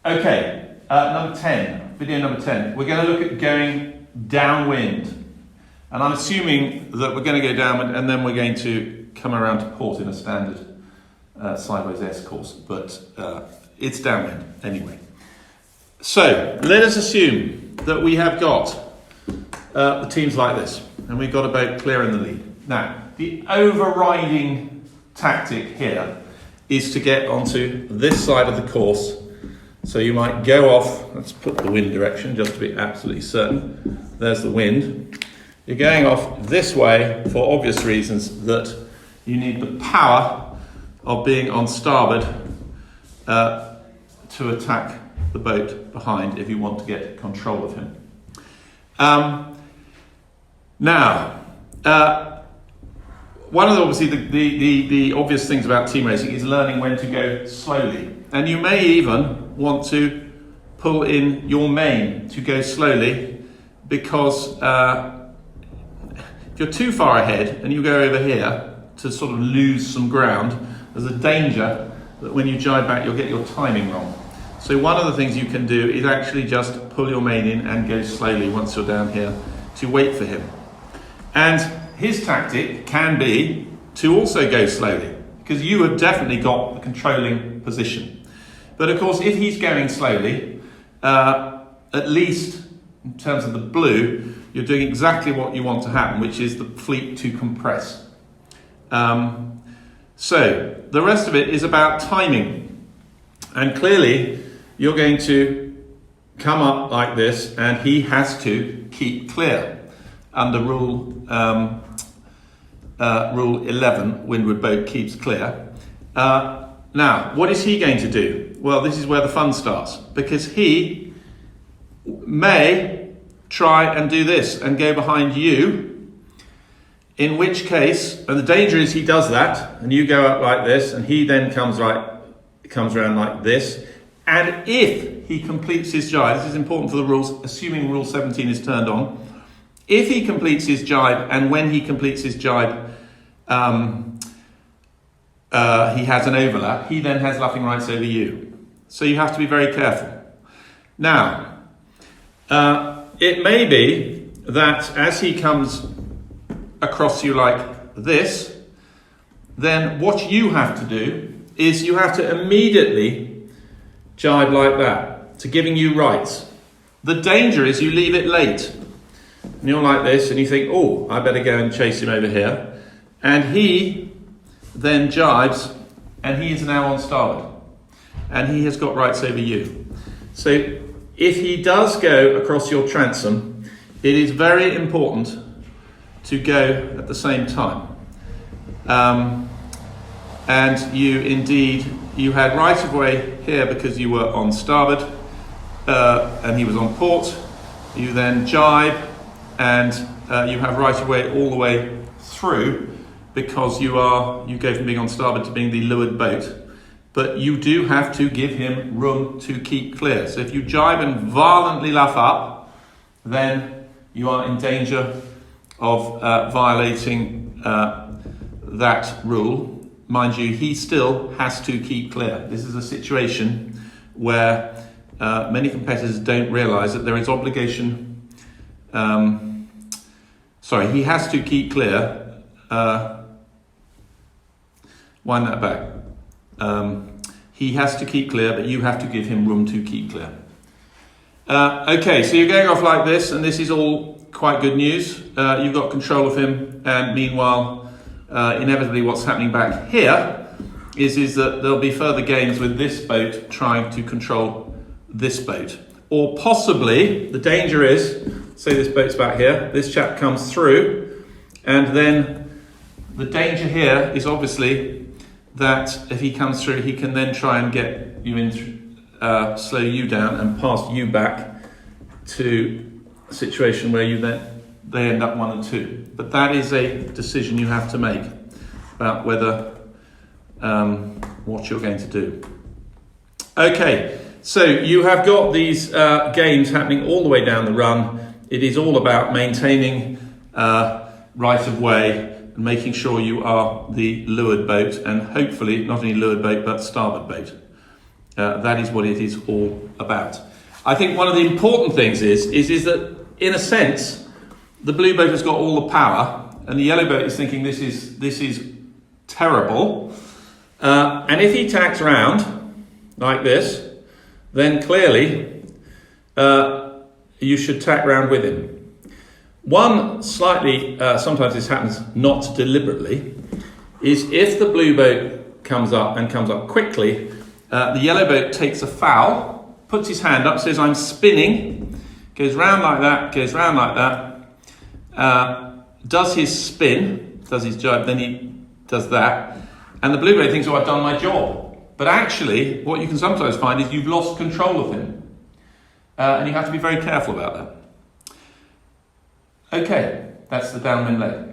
Okay, number 10, video number 10. We're going to look at going downwind. And I'm assuming that we're going to go downwind and then we're going to come around to port in a standard sideways S course. But it's downwind anyway. So let us assume that we have got the teams like this. And we've got a boat clear in the lead. Now, the overriding tactic here is to get onto this side of the course. So you might go off, let's put the wind direction just to be absolutely certain. There's the wind. You're going off this way for obvious reasons, that you need the power of being on starboard to attack the boat behind if you want to get control of him. Now, one of the obvious things about team racing is learning when to go slowly. And you may even want to pull in your main to go slowly, because if you're too far ahead and you go over here to sort of lose some ground, there's a danger that when you jibe back you'll get your timing wrong. So one of the things you can do is actually just pull your main in and go slowly once you're down here to wait for him. And his tactic can be to also go slowly, because you have definitely got the controlling position. But of course, if he's going slowly, at least in terms of the blue, you're doing exactly what you want to happen, which is the fleet to compress. So the rest of it is about timing. And clearly, you're going to come up like this, and he has to keep clear under rule 11, windward boat keeps clear. Now, what is he going to do? Well, this is where the fun starts, because he may try and do this and go behind you, in which case, and the danger is he does that, and you go up like this, and he then comes around like this, and if he completes his jibe, this is important for the rules, assuming rule 17 is turned on, if he completes his jibe, and when he completes his jibe, he has an overlap, he then has luffing rights over you. So you have to be very careful. Now, it may be that as he comes across you like this, then what you have to do is you have to immediately jibe like that, to giving you rights. The danger is you leave it late. And you're like this, and you think, oh, I better go and chase him over here. And he then jibes, and he is now on starboard. And he has got rights over you. So if he does go across your transom, it is very important to go at the same time. And you had right of way here because you were on starboard, and he was on port. You then jibe, and you have right of way all the way through, because you go from being on starboard to being the leeward boat. But you do have to give him room to keep clear. So if you jibe and violently luff up, then you are in danger of violating that rule. Mind you, he still has to keep clear. This is a situation where many competitors don't realise that there is obligation. He has to keep clear. Wind that back. He has to keep clear, but you have to give him room to keep clear. Okay, so you're going off like this, and this is all quite good news. You've got control of him, and meanwhile, inevitably what's happening back here is that there'll be further gains with this boat trying to control this boat. Or possibly, the danger is, say this boat's back here, this chap comes through, and then the danger here is obviously that if he comes through, he can then try and get you in, slow you down and pass you back to a situation where they end up 1 and 2. But that is a decision you have to make about whether what you're going to do. Okay, so you have got these games happening all the way down the run. It is all about maintaining right of way, and making sure you are the leeward boat, and hopefully not only leeward boat but starboard boat. That is what it is all about. I think one of the important things is that, in a sense, the blue boat has got all the power, and the yellow boat is thinking this is terrible. And if he tacks round like this, then clearly you should tack round with him. One slightly, sometimes this happens not deliberately, is if the blue boat comes up and comes up quickly, the yellow boat takes a foul, puts his hand up, says I'm spinning, goes round like that, goes round like that, does his spin, does his jibe, then he does that, and the blue boat thinks, oh, I've done my job. But actually, what you can sometimes find is you've lost control of him. And you have to be very careful about that. Okay, that's the downwind leg.